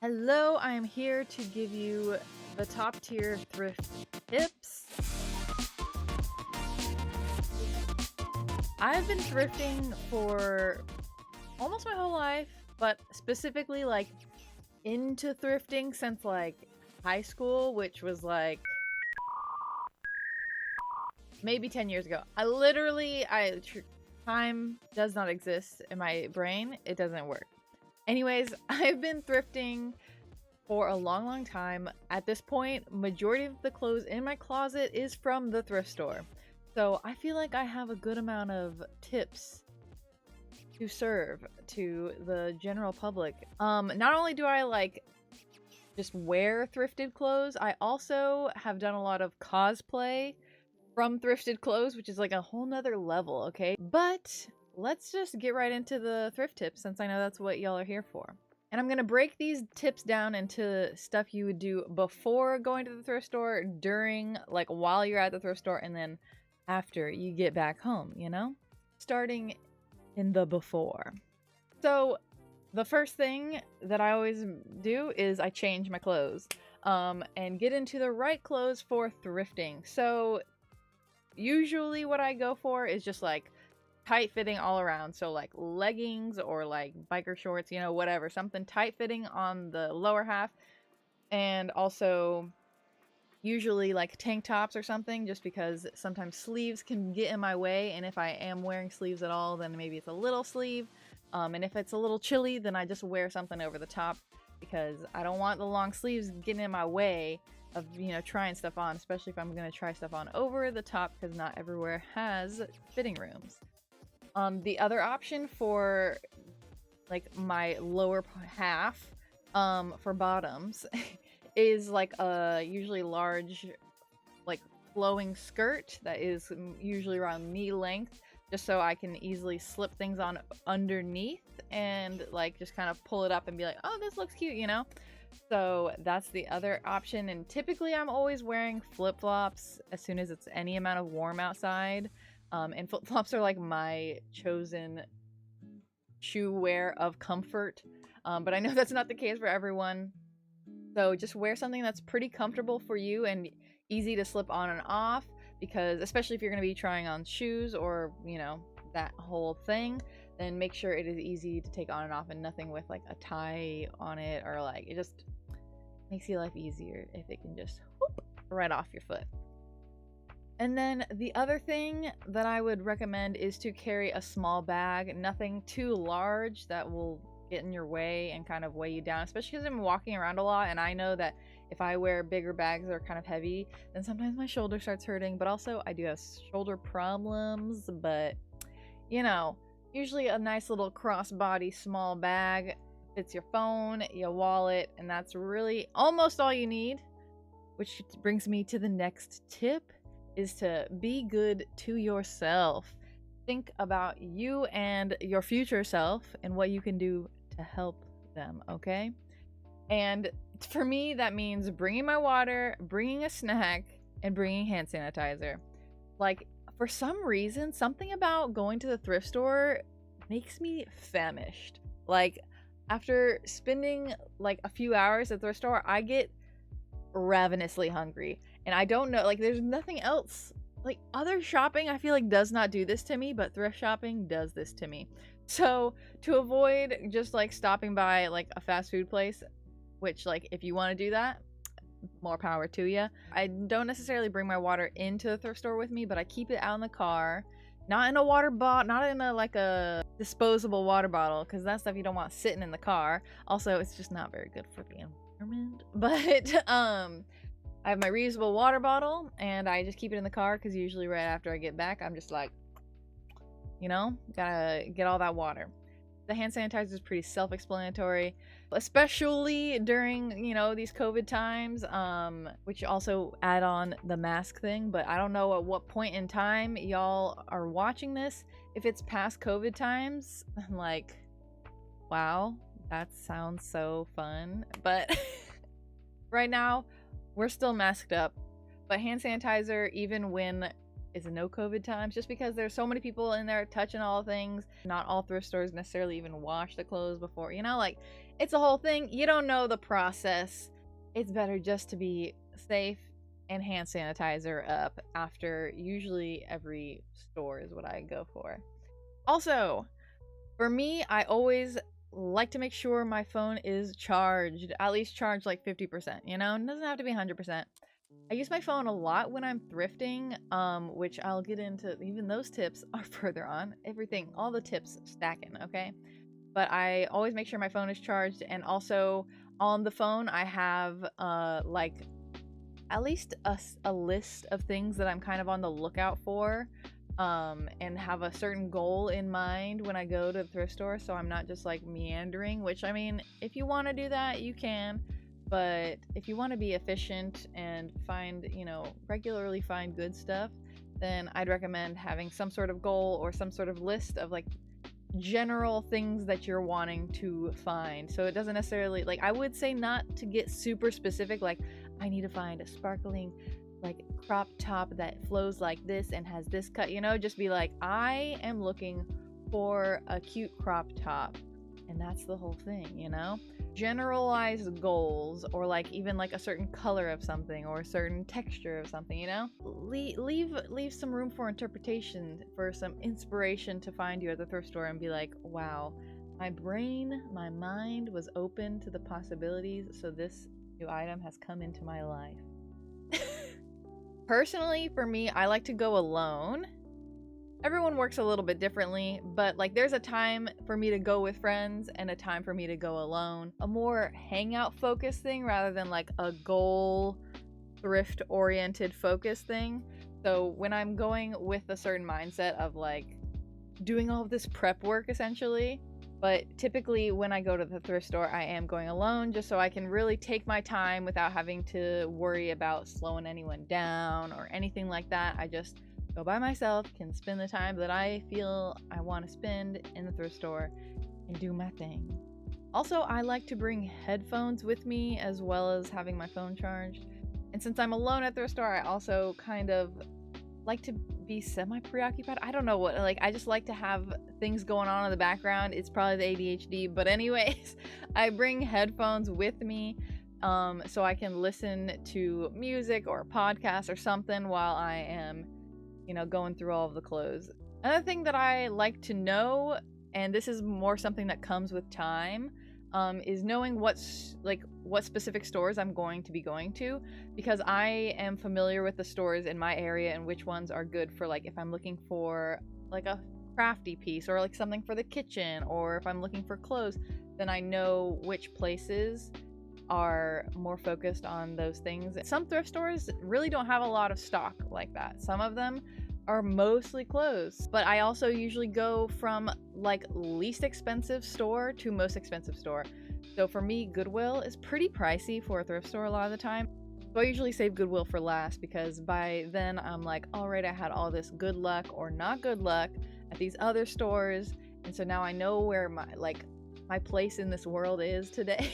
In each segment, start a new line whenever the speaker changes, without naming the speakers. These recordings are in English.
Hello, I am here to give you the top tier thrift tips. I've been thrifting for almost my whole life, but specifically into thrifting since high school, which was maybe 10 years ago. Time does not exist in my brain. It doesn't work. Anyways, I've been thrifting for a long time. At this point, majority of the clothes in my closet is from the thrift store. So I feel like I have a good amount of tips to serve to the general public. Not only do I just wear thrifted clothes, I also have done a lot of cosplay from thrifted clothes, which is like a whole nother level, okay? But let's just get right into the thrift tips since I know that's what y'all are here for. And I'm gonna break these tips down into stuff you would do before going to the thrift store, during, while you're at the thrift store, and then after you get back home, you know? Starting in the before. So the first thing that I always do is I change my clothes and get into the right clothes for thrifting. So usually what I go for is just tight fitting all around. So leggings or biker shorts, you know, whatever, something tight fitting on the lower half, and also usually tank tops or something, just because sometimes sleeves can get in my way, and if I am wearing sleeves at all, then maybe it's a little sleeve, and if it's a little chilly, then I just wear something over the top, because I don't want the long sleeves getting in my way of, you know, trying stuff on, especially if I'm going to try stuff on over the top, because not everywhere has fitting rooms. The other option for my lower half for bottoms is a usually large flowing skirt that is usually around knee length, just so I can easily slip things on underneath and just kind of pull it up and be like, oh, this looks cute, you know? So that's the other option, and typically I'm always wearing flip-flops as soon as it's any amount of warm outside, and flip-flops are my chosen shoe wear of comfort, but I know that's not the case for everyone. So just wear something that's pretty comfortable for you and easy to slip on and off, because especially if you're going to be trying on shoes or, you know, that whole thing, then make sure it is easy to take on and off, and nothing with a tie on it, or it just makes your life easier if it can just whoop right off your foot. And then the other thing that I would recommend is to carry a small bag, nothing too large that will get in your way and kind of weigh you down, especially because I'm walking around a lot, and I know that if I wear bigger bags that are kind of heavy, then sometimes my shoulder starts hurting, but also I do have shoulder problems. But you know, usually a nice little crossbody small bag fits your phone, your wallet, and that's really almost all you need. Which brings me to the next tip, is to be good to yourself. Think about you and your future self and what you can do to help them, okay? And for me, that means bringing my water, bringing a snack, and bringing hand sanitizer. For some reason, something about going to the thrift store makes me famished. After spending a few hours at the thrift store, I get ravenously hungry, and I don't know, there's nothing else. Other shopping, I feel does not do this to me, but thrift shopping does this to me. So to avoid just stopping by a fast food place, which if you want to do that, more power to you, I don't necessarily bring my water into the thrift store with me, but I keep it out in the car, not in a water bottle, not in a disposable water bottle, because that stuff you don't want sitting in the car. Also, it's just not very good for the environment. But I have my reusable water bottle, and I just keep it in the car, because usually right after I get back, I'm just you know, gotta get all that water. The hand sanitizer is pretty self-explanatory, especially during, you know, these COVID times, which also add on the mask thing. But I don't know at what point in time y'all are watching this. If it's past COVID times, I'm wow, that sounds so fun. But right now, we're still masked up. But hand sanitizer, even when is a no COVID times, just because there's so many people in there touching all things. Not all thrift stores necessarily even wash the clothes before, you know, like it's a whole thing. You don't know the process. It's better just to be safe and hand sanitizer up after usually every store is what I go for. Also, for me, I always like to make sure my phone is charged, at least charged like 50%, you know? It doesn't have to be 100%. I use my phone a lot when I'm thrifting, which I'll get into. Even those tips are further on. Everything, all the tips stacking, okay? But I always make sure my phone is charged, and also on the phone I have like at least a list of things that I'm kind of on the lookout for, and have a certain goal in mind when I go to the thrift store, so I'm not just like meandering, which I mean, if you want to do that, you can, but if you want to be efficient and find, you know, regularly find good stuff, then I'd recommend having some sort of goal or some sort of list of like general things that you're wanting to find. So it doesn't necessarily, like, I would say not to get super specific, like I need to find a sparkling like crop top that flows like this and has this cut, you know, just be like, I am looking for a cute crop top, and that's the whole thing, you know. Generalized goals, or like even like a certain color of something or a certain texture of something, you know, leave some room for interpretation, for some inspiration to find you at the thrift store and be like, wow, my mind was open to the possibilities, so this new item has come into my life. Personally, for me, I like to go alone. Everyone works a little bit differently, but like there's a time for me to go with friends and a time for me to go alone. A more hangout focused thing rather than like a goal thrift oriented focus thing. So when I'm going with a certain mindset of like doing all of this prep work essentially, but typically when I go to the thrift store, I am going alone just so I can really take my time without having to worry about slowing anyone down or anything like that. I just go by myself, can spend the time that I feel I want to spend in the thrift store and do my thing. Also, I like to bring headphones with me as well as having my phone charged. And since I'm alone at the thrift store, I also kind of like to be semi-preoccupied. I don't know what, like, I just like to have things going on in the background. It's probably the ADHD, but anyways, I bring headphones with me so I can listen to music or a podcast or something while I am, you know, going through all of the clothes. Another thing that I like to know, and this is more something that comes with time, is knowing what specific stores I'm going to be going to, because I am familiar with the stores in my area and which ones are good for, like, if I'm looking for like a crafty piece or like something for the kitchen, or if I'm looking for clothes, then I know which places are more focused on those things. Some thrift stores really don't have a lot of stock like that. Some of them are mostly clothes, but I also usually go from like least expensive store to most expensive store. So for me, Goodwill is pretty pricey for a thrift store a lot of the time. So I usually save Goodwill for last, because by then I'm like, all right, I had all this good luck or not good luck at these other stores, and so now I know where my place in this world is today.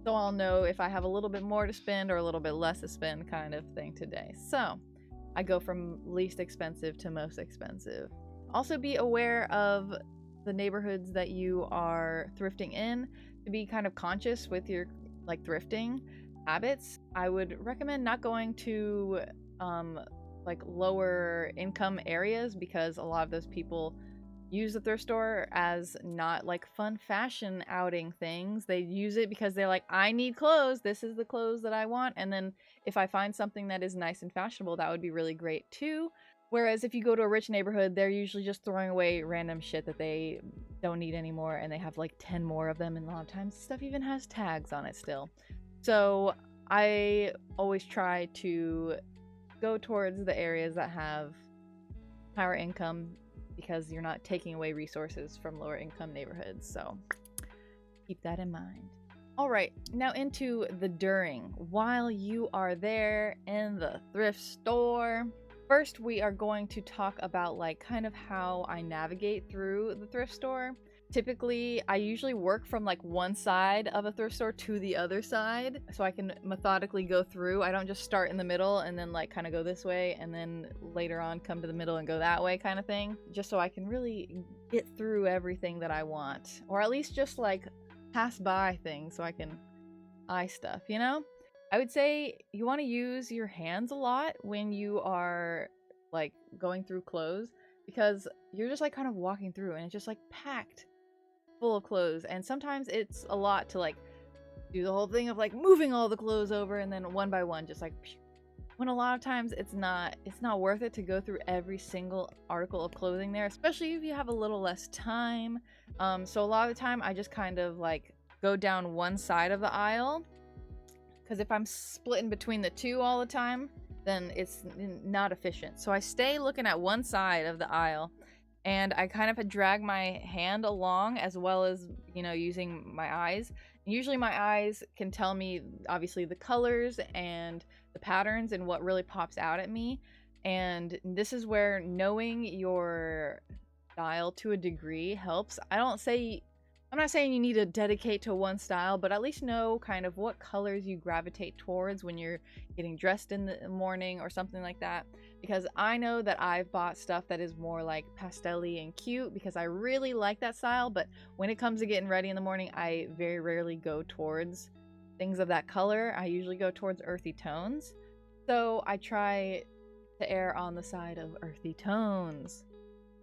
So I'll know if I have a little bit more to spend or a little bit less to spend, kind of thing today. So I go from least expensive to most expensive. Also be aware of the neighborhoods that you are thrifting in, to be kind of conscious with your like thrifting habits. I would recommend not going to like lower income areas, because a lot of those people use the thrift store as not like fun fashion outing things. They use it because they're like, I need clothes, this is the clothes that I want, and then if I find something that is nice and fashionable, that would be really great too. Whereas if you go to a rich neighborhood, they're usually just throwing away random shit that they don't need anymore, and they have like 10 more of them, and a lot of times stuff even has tags on it still. So I always try to go towards the areas that have higher income, because you're not taking away resources from lower income neighborhoods. So keep that in mind. All right, now into the during, while you are there in the thrift store. First, we are going to talk about like kind of how I navigate through the thrift store. Typically, I usually work from like one side of a thrift store to the other side so I can methodically go through. I don't just start in the middle and then like kind of go this way and then later on come to the middle and go that way kind of thing. Just so I can really get through everything that I want. Or at least just like pass by things so I can eye stuff, you know? I would say you want to use your hands a lot when you are like going through clothes because you're just like kind of walking through and it's just like packed full of clothes, and sometimes it's a lot to like do the whole thing of like moving all the clothes over and then one by one just like when a lot of times it's not worth it to go through every single article of clothing there, especially if you have a little less time. So a lot of the time I just kind of like go down one side of the aisle because if I'm splitting between the two all the time then it's not efficient. So I stay looking at one side of the aisle and I kind of drag my hand along as well as, you know, using my eyes. Usually my eyes can tell me, obviously, the colors and the patterns and what really pops out at me. And this is where knowing your style to a degree helps. I'm not saying you need to dedicate to one style, but at least know kind of what colors you gravitate towards when you're getting dressed in the morning or something like that. Because I know that I've bought stuff that is more like pastel-y and cute because I really like that style, but when it comes to getting ready in the morning, I very rarely go towards things of that color. I usually go towards earthy tones. So I try to err on the side of earthy tones.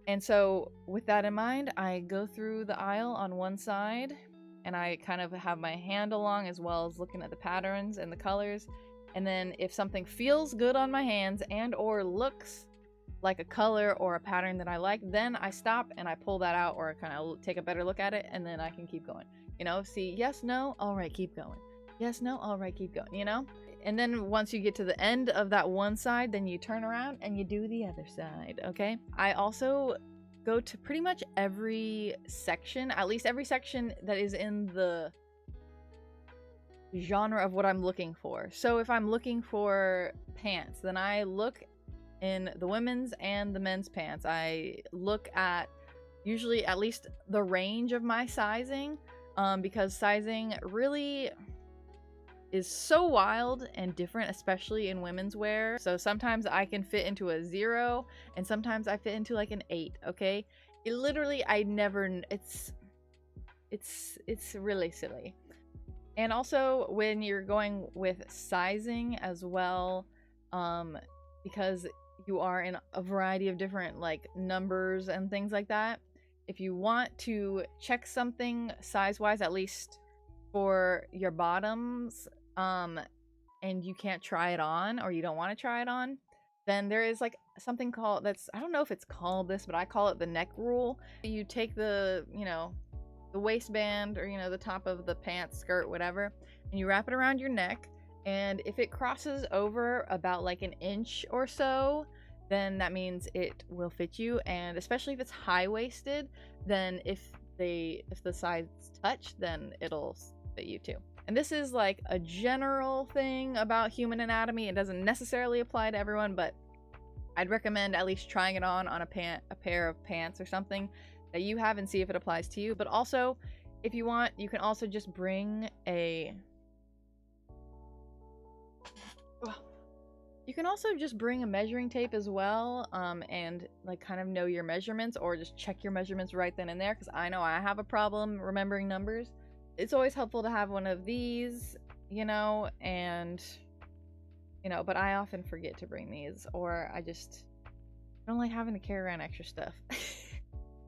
And so with that in mind, I go through the aisle on one side and I kind of have my hand along as well as looking at the patterns and the colors. And then if something feels good on my hands and or looks like a color or a pattern that I like, then I stop and I pull that out or kind of take a better look at it and then I can keep going. You know, see, yes, no, all right, keep going. Yes, no, all right, keep going, you know? And then once you get to the end of that one side, then you turn around and you do the other side, okay? I also go to pretty much every section, at least every section that is in the genre of what I'm looking for. So if I'm looking for pants, then I look in the women's and the men's pants. I look at usually at least the range of my sizing, because sizing really is so wild and different, especially in women's wear. So sometimes I can fit into a 0 and sometimes I fit into like an 8, okay? It literally, it's really silly. And also when you're going with sizing as well, because you are in a variety of different like numbers and things like that, if you want to check something size-wise, at least for your bottoms, and you can't try it on or you don't want to try it on, then there is like something called, I don't know if it's called this, but I call it the neck rule. You take the, you know, the waistband or, you know, the top of the pants, skirt, whatever, and you wrap it around your neck, and if it crosses over about like an inch or so, then that means it will fit you. And especially if it's high-waisted, then if the sides touch, then it'll fit you too. And this is like a general thing about human anatomy. It doesn't necessarily apply to everyone, but I'd recommend at least trying it on a pair of pants or something that you have and see if it applies to you. But also, if you want, you can also just bring a measuring tape as well, and like kind of know your measurements or just check your measurements right then and there, because I know I have a problem remembering numbers. It's always helpful to have one of these, you know, and, you know, but I often forget to bring these, or I don't like having to carry around extra stuff.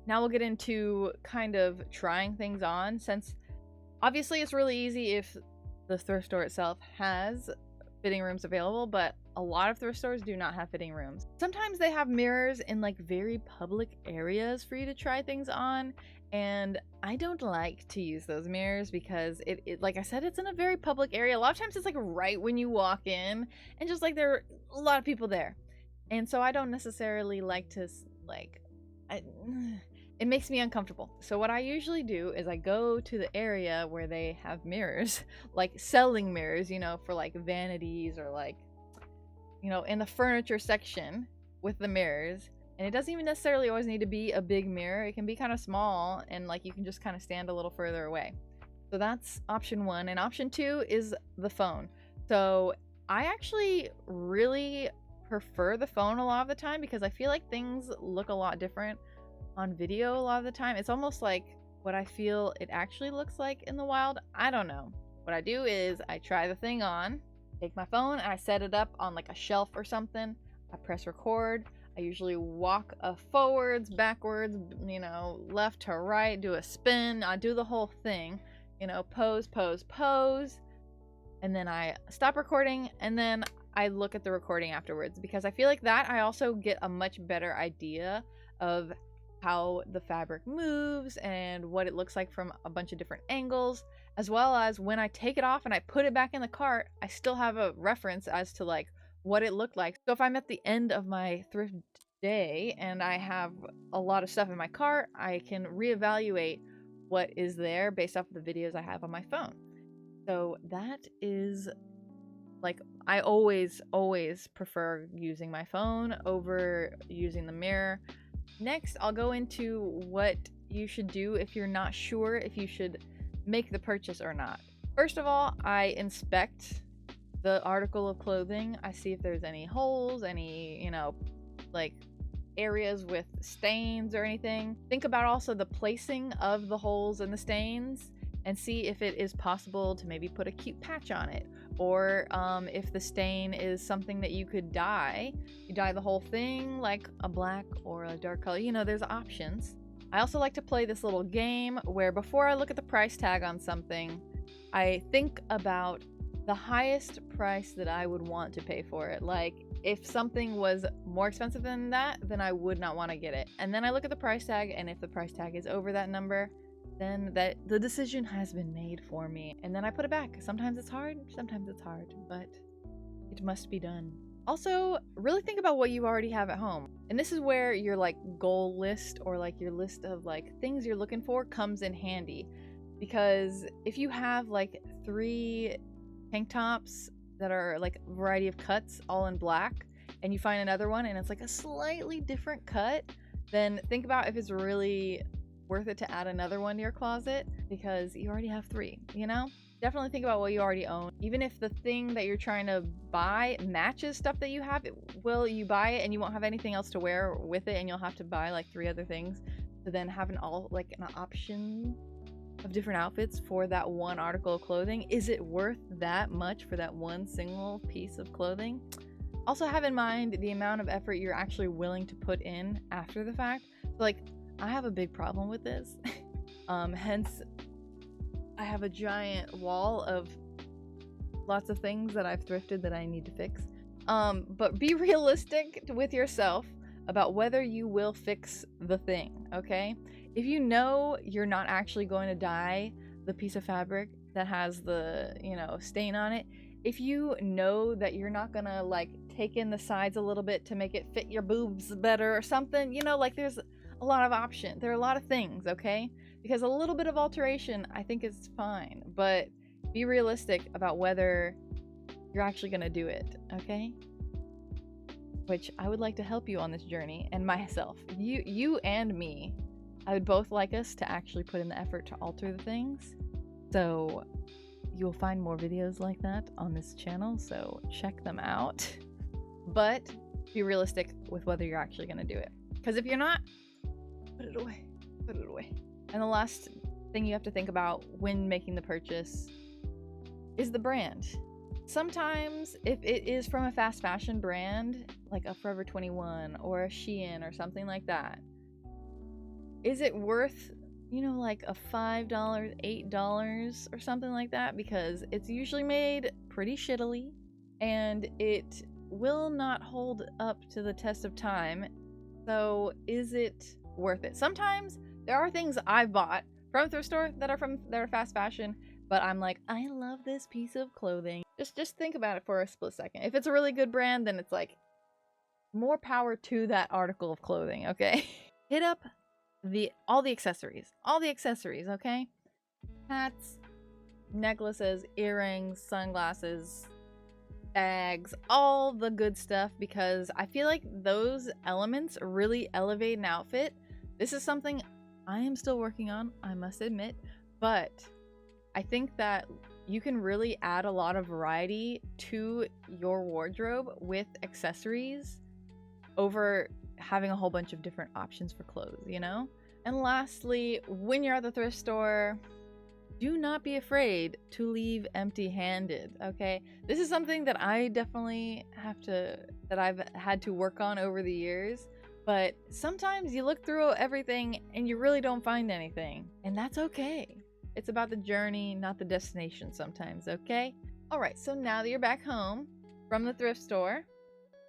Now we'll get into kind of trying things on, since obviously it's really easy if the thrift store itself has fitting rooms available, but a lot of thrift stores do not have fitting rooms. Sometimes they have mirrors in like very public areas for you to try things on, and I don't like to use those mirrors because it like I said, it's in a very public area. A lot of times it's like right when you walk in and just like there are a lot of people there, and so I don't necessarily like to like it makes me uncomfortable. So what I usually do is I go to the area where they have mirrors, like selling mirrors, you know, for like vanities or like, you know, in the furniture section with the mirrors. And it doesn't even necessarily always need to be a big mirror. It can be kind of small and like you can just kind of stand a little further away. So that's option 1. And option 2 is the phone. So I actually really prefer the phone a lot of the time because I feel like things look a lot different on video a lot of the time. It's almost like what I feel it actually looks like in the wild. I don't know. What I do is I try the thing on, take my phone, and I set it up on like a shelf or something. I press record. I usually walk forwards, backwards, you know, left to right, do a spin. I do the whole thing, you know, pose, pose, pose. And then I stop recording and then I look at the recording afterwards because I feel like that I also get a much better idea of how the fabric moves and what it looks like from a bunch of different angles, as well as when I take it off and I put it back in the cart, I still have a reference as to like what it looked like. So if I'm at the end of my thrift day and I have a lot of stuff in my cart, I can reevaluate what is there based off of the videos I have on my phone. So that is like, I always prefer using my phone over using the mirror. Next, I'll go into what you should do if you're not sure if you should make the purchase or not. First of all, I inspect the article of clothing. I see if there's any holes, any, you know, like areas with stains or anything. Think about also the placing of the holes and the stains and see if it is possible to maybe put a cute patch on it, or if the stain is something that you could dye. You dye the whole thing like a black or a dark color. You know, there's options. I also like to play this little game where before I look at the price tag on something, I think about the highest price that I would want to pay for it. Like if something was more expensive than that, then I would not want to get it. And then I look at the price tag, and if the price tag is over that number, then that the decision has been made for me, and then I put it back. Sometimes it's hard, but it must be done. Also, really think about what you already have at home. And this is where your like goal list or like your list of like things you're looking for comes in handy. Because if you have like 3 tank tops that are like a variety of cuts all in black, and you find another one and it's like a slightly different cut, then think about if it's really worth it to add another one to your closet because you already have 3, you know? Definitely think about what you already own. Even if the thing that you're trying to buy matches stuff that you have, will you buy it and you won't have anything else to wear with it, and you'll have to buy like 3 other things to then have an option of different outfits for that one article of clothing. Is it worth that much for that one single piece of clothing? Also have in mind the amount of effort you're actually willing to put in after the fact. So, like, I have a big problem with this. Hence, I have a giant wall of lots of things that I've thrifted that I need to fix. But be realistic with yourself about whether you will fix the thing, okay? If you know you're not actually going to dye the piece of fabric that has the, you know, stain on it, if you know that you're not gonna like take in the sides a little bit to make it fit your boobs better or something, you know, like there's a lot of options. There are a lot of things, okay? Because a little bit of alteration, I think, is fine. But be realistic about whether you're actually going to do it, okay? Which I would like to help you on this journey, and myself. You and me. I would both like us to actually put in the effort to alter the things. So you'll find more videos like that on this channel, so check them out. But be realistic with whether you're actually going to do it. Because if you're not, put it away. Put it away. And the last thing you have to think about when making the purchase is the brand. Sometimes if it is from a fast fashion brand, like a Forever 21 or a Shein or something like that, is it worth, you know, like a $5, $8 or something like that? Because it's usually made pretty shittily and it will not hold up to the test of time. So is it worth it? Sometimes there are things I've bought from a thrift store that are fast fashion, but I'm like, I love this piece of clothing. Just think about it for a split second. If it's a really good brand, then it's like more power to that article of clothing, okay? Hit up all the accessories, okay? Hats, necklaces, earrings, sunglasses, bags, all the good stuff, because I feel like those elements really elevate an outfit. This is something I am still working on, I must admit, but I think that you can really add a lot of variety to your wardrobe with accessories over having a whole bunch of different options for clothes, you know? And lastly, when you're at the thrift store, do not be afraid to leave empty-handed, okay? This is something that I definitely that I've had to work on over the years, but sometimes you look through everything and you really don't find anything, and that's okay. It's about the journey, not the destination sometimes, okay? All right, so now that you're back home from the thrift store,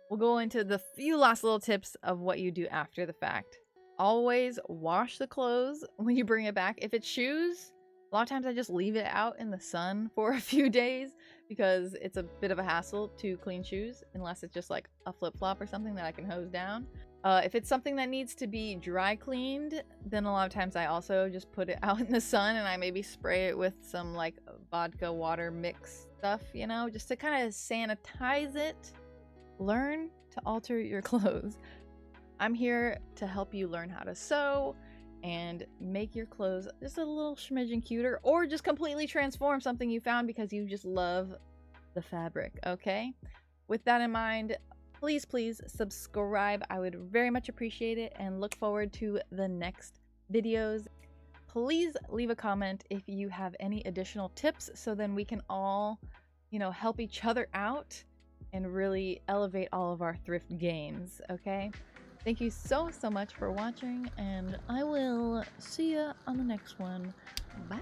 we'll go into the few last little tips of what you do after the fact. Always wash the clothes when you bring it back. If it's shoes, a lot of times I just leave it out in the sun for a few days because it's a bit of a hassle to clean shoes unless it's just like a flip-flop or something that I can hose down. If it's something that needs to be dry cleaned, then a lot of times I also just put it out in the sun and I maybe spray it with some like vodka water mix stuff, you know, just to kind of sanitize it. Learn to alter your clothes. I'm here to help you learn how to sew and make your clothes just a little smidgen cuter, or just completely transform something you found because you just love the fabric, okay? With that in mind, please subscribe. I would very much appreciate it and look forward to the next videos. Please leave a comment if you have any additional tips so then we can all, you know, help each other out and really elevate all of our thrift games, okay? Thank you so much for watching, and I will see you on the next one. Bye!